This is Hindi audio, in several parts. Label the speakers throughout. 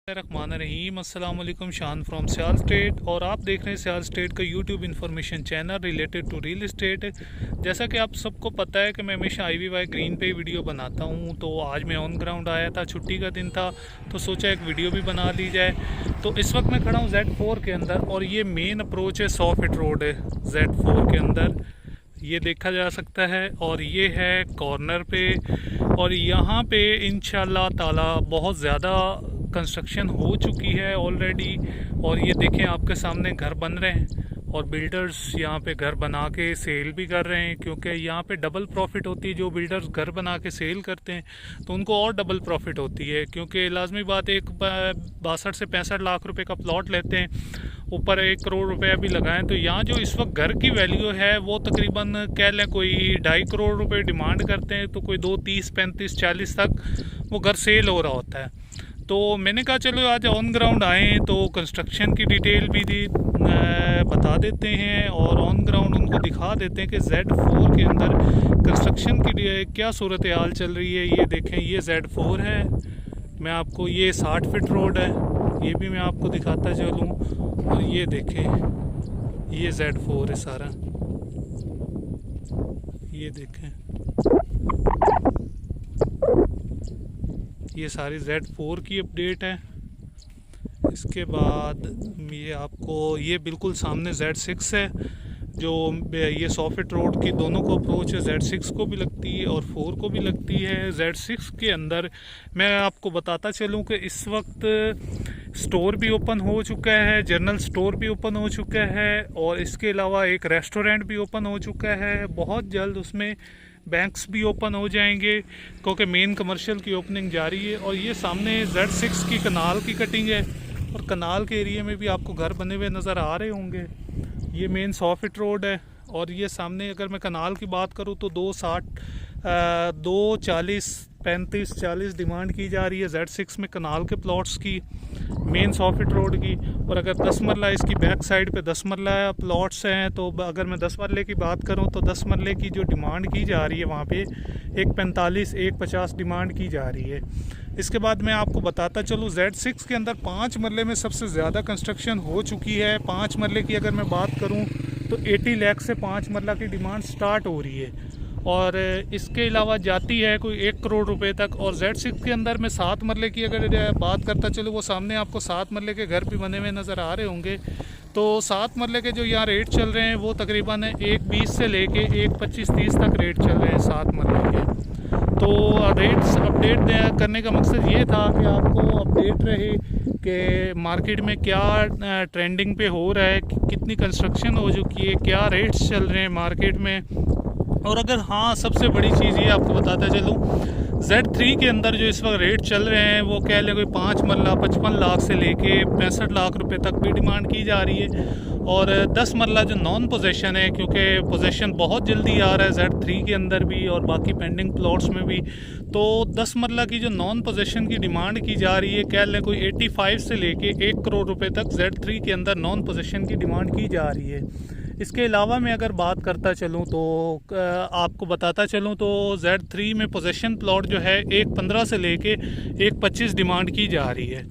Speaker 1: रहीम अस्सलाम वालेकुम। शान फ्रॉम सियाल स्टेट और आप देख रहे हैं सियाल स्टेट का YouTube information channel related to real estate. जैसा कि आप सबको पता है कि मैं हमेशा IVY ग्रीन पे वीडियो बनाता हूं, तो आज मैं ऑन ग्राउंड आया था, छुट्टी का दिन था तो सोचा एक वीडियो भी बना ली जाए। तो इस वक्त मैं खड़ा हूं Z4 के अंदर और ये मेन अप्रोच है 100 फीट रोड है Z4 के अंदर, ये देखा जा सकता है। और ये है कॉर्नर पे और यहाँ पे इंशाल्लाह ताला बहुत ज़्यादा कंस्ट्रक्शन हो चुकी है ऑलरेडी। और ये देखें आपके सामने घर बन रहे हैं और बिल्डर्स यहाँ पे घर बना के सेल भी कर रहे हैं, क्योंकि यहाँ पे डबल प्रॉफिट होती है। जो बिल्डर्स घर बना के सेल करते हैं तो उनको और डबल प्रॉफिट होती है, क्योंकि लाजमी बात एक 62 से 65 लाख रुपए का प्लॉट लेते हैं, ऊपर 1 करोड़ रुपए भी लगाएं। तो यहाँ जो इस वक्त घर की वैल्यू है वो तकरीबन कह लें कोई 2.5 करोड़ रुपए डिमांड करते हैं, तो कोई 2, 30, 35, 40 तक वो घर सेल हो रहा होता है। तो मैंने कहा चलो आज ऑन ग्राउंड आएँ तो कंस्ट्रक्शन की डिटेल भी बता देते हैं और ऑन ग्राउंड उनको दिखा देते हैं कि Z4 के अंदर कंस्ट्रक्शन की क्या सूरत हाल चल रही है। ये देखें, ये Z4 है। मैं आपको ये 60 फीट रोड है, ये भी मैं आपको दिखाता चलूँ। और ये देखें, ये Z4 है सारा, ये देखें, ये सारी Z4 की अपडेट है। इसके बाद ये आपको ये बिल्कुल सामने Z6 है, जो ये 100 फीट रोड की दोनों को अप्रोच है, Z6 को भी लगती है और 4 को भी लगती है। Z6 के अंदर मैं आपको बताता चलूँ कि इस वक्त स्टोर भी ओपन हो चुका है, जनरल स्टोर भी ओपन हो चुका है और इसके अलावा एक रेस्टोरेंट भी ओपन हो चुका है। बहुत जल्द उसमें बैंक्स भी ओपन हो जाएंगे, क्योंकि मेन कमर्शियल की ओपनिंग जारी है। और ये सामने Z6 की कनाल की कटिंग है और कनाल के एरिया में भी आपको घर बने हुए नज़र आ रहे होंगे। ये मेन 100 फीट रोड है और ये सामने अगर मैं कनाल की बात करूँ तो 240, 35, 40 डिमांड की जा रही है Z6 में कनाल के प्लॉट्स की, मेन 100 फीट रोड की। और अगर 10 मरला इसकी बैक साइड पे 10 मरला प्लॉट्स हैं, तो अगर मैं 10 मरले की बात करूं तो 10 मरले की जो डिमांड की जा रही है वहाँ पे 145, 150 डिमांड की जा रही है। इसके बाद मैं आपको बताता चलूँ Z6 के अंदर 5 मरले में सबसे ज़्यादा कंस्ट्रक्शन हो चुकी है। 5 मरले की अगर मैं बात करूँ तो 80 लाख से 5 मरला की डिमांड स्टार्ट हो रही है और इसके अलावा जाती है कोई 1 करोड़ रुपए तक। और Z6 के अंदर मैं 7 मरले की अगर बात करता चलूँ, वो सामने आपको 7 मरले के घर भी बने हुए नज़र आ रहे होंगे। तो 7 मरले के जो यहाँ रेट चल रहे हैं वो तकरीबन 1.20 से लेके 1.25-1.30 तक रेट चल रहे हैं 7 मरले के। तो रेट्स अपडेट करने का मकसद ये था कि आपको अपडेट रहे कि मार्केट में क्या ट्रेंडिंग पे हो रहा है, कितनी कंस्ट्रक्शन हो चुकी है, क्या रेट्स चल रहे हैं मार्केट में। और अगर हाँ, सबसे बड़ी चीज़ ये आपको बताता चलूँ, Z3 के अंदर जो इस वक्त रेट चल रहे हैं वो कह लें कोई 5 मरला 55 लाख से लेके 65 लाख रुपए तक भी डिमांड की जा रही है। और 10 मरला जो नॉन पोजेशन है, क्योंकि पोजेशन बहुत जल्दी आ रहा है Z3 के अंदर भी और बाकी पेंडिंग प्लॉट्स में भी, तो 10 मरला की जो नॉन पोजेशन की डिमांड की जा रही है कह लें कोई 85 से लेके 1 करोड़ रुपए तक Z3 के अंदर नॉन पोजेशन की डिमांड की जा रही है। इसके अलावा मैं अगर बात करता चलूँ तो आपको बताता चलूँ तो Z3 में पोजेशन प्लॉट जो है 1.15 से लेके 1.25 डिमांड की जा रही है।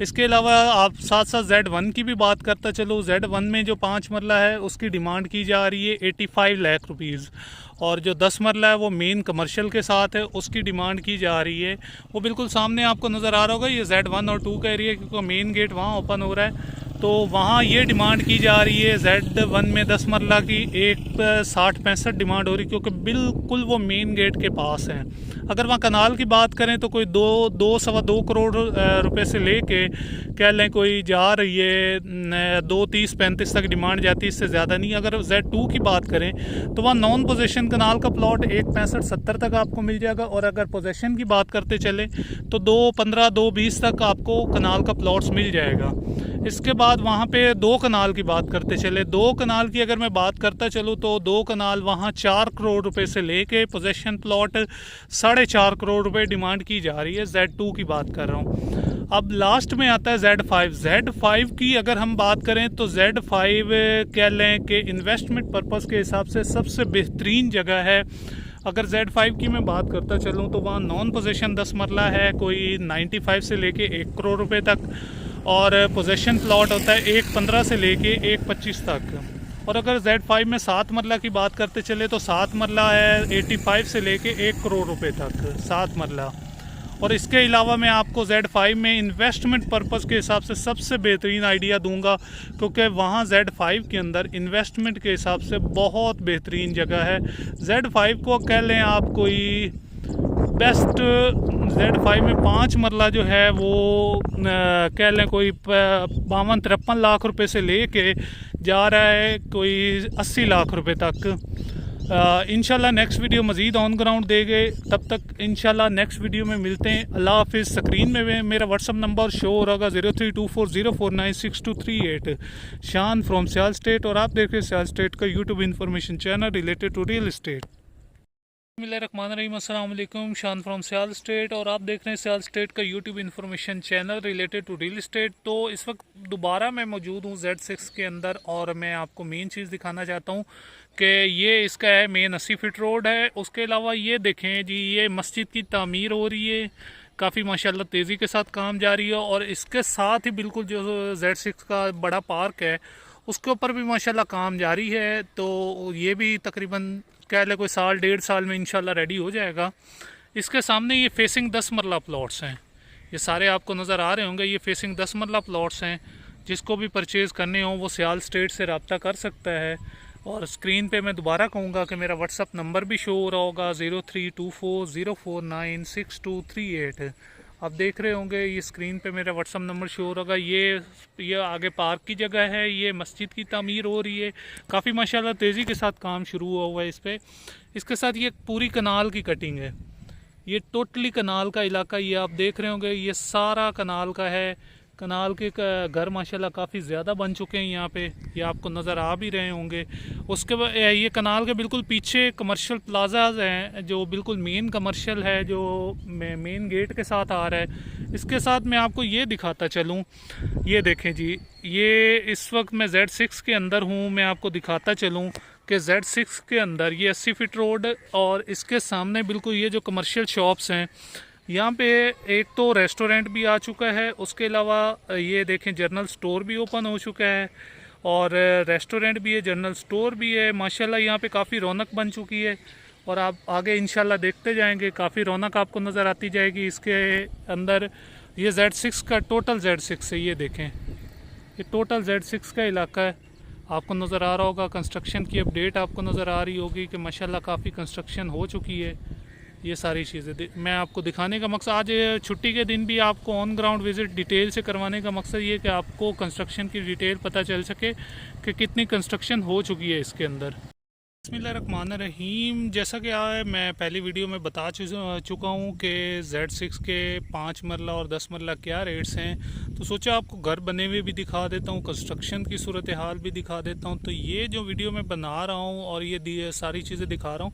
Speaker 1: इसके अलावा आप साथ साथ Z1 की भी बात करता चलो, Z1 में जो 5 मरला है उसकी डिमांड की जा रही है 85 लाख रुपीज़ और जो 10 मरला है वो मेन कमर्शियल के साथ है, उसकी डिमांड की जा रही है। वो बिल्कुल सामने आपको नज़र आ रहा होगा, ये Z1 और 2 का एरिया, क्योंकि मेन गेट वहाँ ओपन हो रहा है तो वहाँ ये डिमांड की जा रही है। Z1 में 10 मरला की 160-65 डिमांड हो रही, क्योंकि बिल्कुल वो मेन गेट के पास हैं। अगर वहाँ कनाल की बात करें तो कोई 2-2.25 करोड़ रुपए से लेके कह लें कोई जा रही है 2.30-35 तक डिमांड जाती है, इससे ज़्यादा नहीं। अगर Z2 की बात करें तो वहाँ नॉन पोजेशन कनाल का प्लॉट 1.65-70 तक आपको मिल जाएगा। और अगर पोजेशन की बात करते चले तो 2.15, 2.20 तक आपको कनाल का प्लॉट्स मिल जाएगा। इसके बाद वहाँ पे 2 कनाल की बात करते चले, 2 कनाल की अगर मैं बात करता चलूँ तो 2 कनाल वहाँ 4 करोड़ रुपए से लेके पोजेशन प्लॉट 4.5 करोड़ रुपए डिमांड की जा रही है। Z2 की बात कर रहा हूँ। अब लास्ट में आता है Z5 की अगर हम बात करें तो Z5 कह लें कि इन्वेस्टमेंट पर्पज़ के हिसाब से सबसे बेहतरीन जगह है अगर Z5 की मैं बात करता चलूँ तो वहाँ नॉन पोजीशन 10 मरला है, कोई 95 से लेके 1 करोड़ रुपए तक, और पोजीशन प्लॉट होता है 1.15 से लेके 1.25 तक। और अगर Z5 में 7 मरला की बात करते चले तो 7 मरला है 85 से लेके 1 करोड़ रुपए तक 7 मरला। और इसके अलावा मैं आपको Z5 में इन्वेस्टमेंट पर्पज़ के हिसाब से सबसे बेहतरीन आइडिया दूंगा, क्योंकि वहाँ Z5 के अंदर इन्वेस्टमेंट के हिसाब से बहुत बेहतरीन जगह है। Z5 को कह लें आप कोई बेस्ट, Z5 में 5 मरला जो है वो कह लें कोई 52-53 लाख रुपए से लेके जा रहा है कोई 80 लाख रुपए तक। इंशाल्लाह नेक्स्ट वीडियो मज़ीद ऑन ग्राउंड देंगे, तब तक इंशाल्लाह नेक्स्ट वीडियो में मिलते हैं। अल्लाह हाफिज़। स्क्रीन में मेरा व्हाट्सअप नंबर शो हो रहा 032404962238, शान फ्रॉम सियाल स्टेट, और आप देख रहे हैं सियाल स्टेट का YouTube information channel related to real estate. बिस्मिल्लाहिर्रहमानिर्रहीम, अस्सलाम वालेकुम, शान फ्रॉम सियाल स्टेट, और आप देख रहे हैं सियाल स्टेट का YouTube information channel related to real estate. तो इस वक्त दोबारा मैं मौजूद हूँ Z6 के अंदर, और मैं आपको मेन चीज़ दिखाना चाहता हूँ कि ये इसका है मेन 80 फीट रोड है। उसके अलावा ये देखें जी, ये मस्जिद की तामीर हो रही है, काफ़ी माशाल्लाह तेज़ी के साथ काम जारी है। और इसके साथ ही बिल्कुल जो Z6 का बड़ा पार्क है उसके ऊपर भी माशाल्लाह काम जारी है। तो ये भी तकरीबन कह ले कोई 1.5 साल में इंशाल्लाह रेडी हो जाएगा। इसके सामने ये फेसिंग 10 मरला प्लॉट्स हैं, ये सारे आपको नज़र आ रहे होंगे। ये फेसिंग 10 मरला प्लॉट्स हैं, जिसको भी परचेज़ करने हो वो सियाल स्टेट से रब्ता कर सकता है। और स्क्रीन पे मैं दोबारा कहूँगा कि मेरा व्हाट्सअप नंबर भी शो हो रहा होगा 032404962238। आप देख रहे होंगे ये स्क्रीन पे मेरा व्हाट्सअप नंबर शो हो रहा होगा। ये आगे पार्क की जगह है, ये मस्जिद की तामीर हो रही है, काफ़ी माशाल्लाह तेज़ी के साथ काम शुरू हुआ है इस पर। इसके साथ ये पूरी कनाल की कटिंग है, ये टोटली कनाल का इलाका, ये आप देख रहे होंगे ये सारा कनाल का है। कनाल के घर माशाल्लाह काफ़ी ज़्यादा बन चुके हैं यहाँ पे, ये आपको नज़र आ भी रहे होंगे। उसके बाद ये कनाल के बिल्कुल पीछे कमर्शियल प्लाजाज हैं, जो बिल्कुल मेन कमर्शियल है, जो मेन गेट के साथ आ रहा है। इसके साथ मैं आपको ये दिखाता चलूँ, ये देखें जी, ये इस वक्त मैं Z6 के अंदर हूँ। मैं आपको दिखाता चलूँ कि Z6 के अंदर ये 80 फीट रोड, और इसके सामने बिल्कुल ये जो कमर्शियल शॉप्स हैं, यहाँ पे एक तो रेस्टोरेंट भी आ चुका है। उसके अलावा ये देखें जनरल स्टोर भी ओपन हो चुका है, और रेस्टोरेंट भी है, जनरल स्टोर भी है। माशाल्लाह यहाँ पे काफ़ी रौनक बन चुकी है, और आप आगे इंशाल्लाह देखते जाएंगे काफ़ी रौनक आपको नज़र आती जाएगी इसके अंदर। ये Z6 का टोटल Z6 है, ये देखें ये टोटल Z6 का इलाका है, आपको नज़र आ रहा होगा। कंस्ट्रक्शन की अपडेट आपको नज़र आ रही होगी कि माशाल्लाह काफ़ी कंस्ट्रक्शन हो चुकी है। ये सारी चीज़ें मैं आपको दिखाने का मकसद, आज छुट्टी के दिन भी आपको ऑन ग्राउंड विज़िट डिटेल से करवाने का मकसद ये कि आपको कंस्ट्रक्शन की डिटेल पता चल सके कि कितनी कंस्ट्रक्शन हो चुकी है इसके अंदर। बिस्मिल्लाहिर्रहमानिर्रहीम। जैसा कि मैं पहली वीडियो में बता चुका हूँ कि Z6 के 5 मरला और 10 मरला क्या रेट्स हैं, तो सोचा आपको घर बने हुए भी दिखा देता हूँ, कंस्ट्रक्शन की सूरत हाल भी दिखा देता हूँ। तो ये जो वीडियो मैं बना रहा हूँ और ये सारी चीज़ें दिखा रहा हूँ,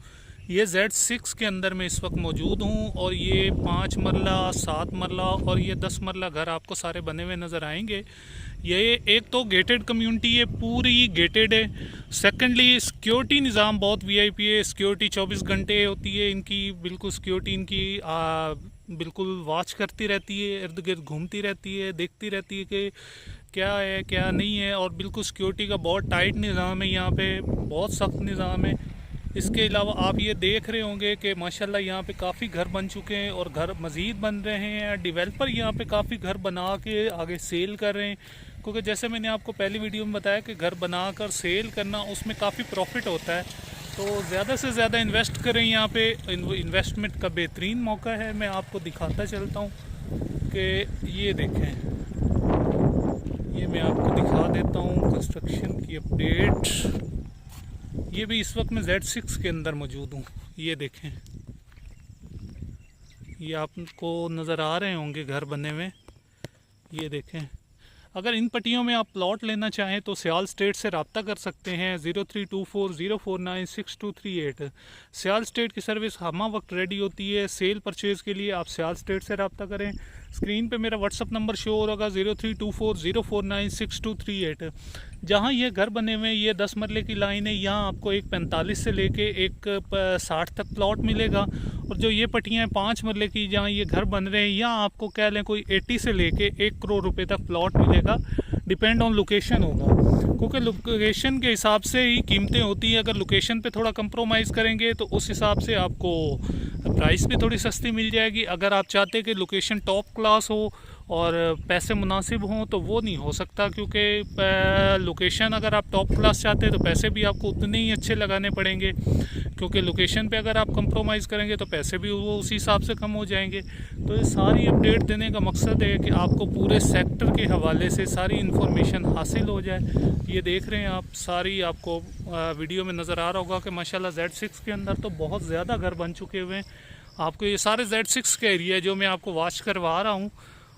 Speaker 1: ये Z6 के अंदर मैं इस वक्त मौजूद हूँ। और ये 5 मरला, 7 मरला और ये 10 मरला घर आपको सारे बने हुए नज़र आएंगे। ये एक तो गेटेड कम्युनिटी है, पूरी गेटेड है। सेकेंडली सिक्योरिटी निज़ाम बहुत वीआईपी है, सिक्योरिटी 24 घंटे होती है इनकी, बिल्कुल सिक्योरिटी इनकी बिल्कुल वॉच करती रहती है, इर्द गिर्द घूमती रहती है, देखती रहती है कि क्या है क्या नहीं है। और बिल्कुल सिक्योरिटी का बहुत टाइट निज़ाम है यहाँ पे, बहुत सख्त निज़ाम है। इसके अलावा आप ये देख रहे होंगे कि माशाल्लाह यहाँ पे काफ़ी घर बन चुके हैं, और घर मज़ीद बन रहे हैं। डेवलपर यहाँ पे काफ़ी घर बना के आगे सेल कर रहे हैं, क्योंकि जैसे मैंने आपको पहली वीडियो में बताया कि घर बनाकर सेल करना उसमें काफ़ी प्रॉफिट होता है। तो ज़्यादा से ज़्यादा इन्वेस्ट करें, यहाँ पे इन्वेस्टमेंट का बेहतरीन मौका है। मैं आपको दिखाता चलता हूँ कि ये देखें, ये मैं आपको दिखा देता हूँ कंस्ट्रक्शन की अपडेट। ये भी इस वक्त मैं Z6 के अंदर मौजूद हूँ, ये देखें, ये आपको नज़र आ रहे होंगे घर बने हुए, ये देखें। अगर इन पट्टियों में आप प्लॉट लेना चाहें तो सियाल स्टेट से रब्ता कर सकते हैं 032404962238। सियाल स्टेट की सर्विस हमा वक्त रेडी होती है। सेल परचेज़ के लिए आप सियाल स्टेट से रब्ता करें स्क्रीन पे मेरा व्हाट्सअप नंबर शो हो रहा 0324049623 जहाँ ये घर बने हुए हैं। ये 10 मरले की लाइन है। यहाँ आपको एक 45 से लेके एक 60 तक प्लॉट मिलेगा। और जो ये पट्टियाँ हैं 5 मरले की जहाँ ये घर बन रहे हैं, यहाँ आपको कह लें कोई 80 से लेके 1 करोड़ रुपए तक प्लॉट मिलेगा। डिपेंड ऑन लोकेशन होगा, क्योंकि लोकेशन के हिसाब से ही कीमतें होती हैं। अगर लोकेशन पे थोड़ा कंप्रोमाइज़ करेंगे तो उस हिसाब से आपको प्राइस भी थोड़ी सस्ती मिल जाएगी। अगर आप चाहते हैं कि लोकेशन टॉप क्लास हो और पैसे मुनासिब हों तो वो नहीं हो सकता, क्योंकि लोकेशन अगर आप टॉप क्लास चाहते हैं तो पैसे भी आपको उतने ही अच्छे लगाने पड़ेंगे, क्योंकि लोकेशन पे अगर आप कंप्रोमाइज़ करेंगे तो पैसे भी वो उसी हिसाब से कम हो जाएंगे। तो ये सारी अपडेट देने का मकसद है कि आपको पूरे सेक्टर के हवाले से सारी इन्फॉर्मेशन हासिल हो जाए। ये देख रहे हैं आप, सारी आपको वीडियो में नज़र आ रहा होगा कि माशाल्लाह Z6 के अंदर तो बहुत ज़्यादा घर बन चुके हुए हैं। आपको ये सारे Z6 के एरिया जो मैं आपको वॉच करवा रहा हूँ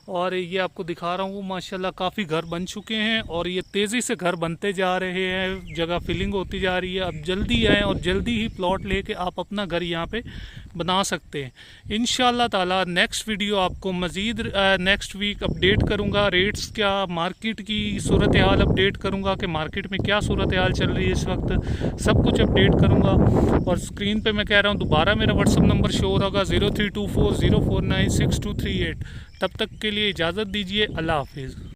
Speaker 1: और ये आपको दिखा रहा हूँ, माशाल्लाह काफ़ी घर बन चुके हैं और ये तेज़ी से घर बनते जा रहे हैं, जगह फिलिंग होती जा रही है। अब जल्दी आएँ और जल्दी ही प्लॉट लेके आप अपना घर यहाँ पे बना सकते हैं इंशाल्लाह ताला। नेक्स्ट वीडियो आपको मज़ीद नेक्स्ट वीक अपडेट करूँगा, रेट्स क्या, मार्केट की सूरत हाल अपडेट करूँगा कि मार्केट में क्या सूरत हाल चल रही है इस वक्त, सब कुछ अपडेट करूँगा। और स्क्रीन पे मैं कह रहा हूँ दोबारा मेरा व्हाट्सअप नंबर शो हो रहा 0324049623। तब तक के लिए इजाज़त दीजिए। अल्लाह हाफिज़।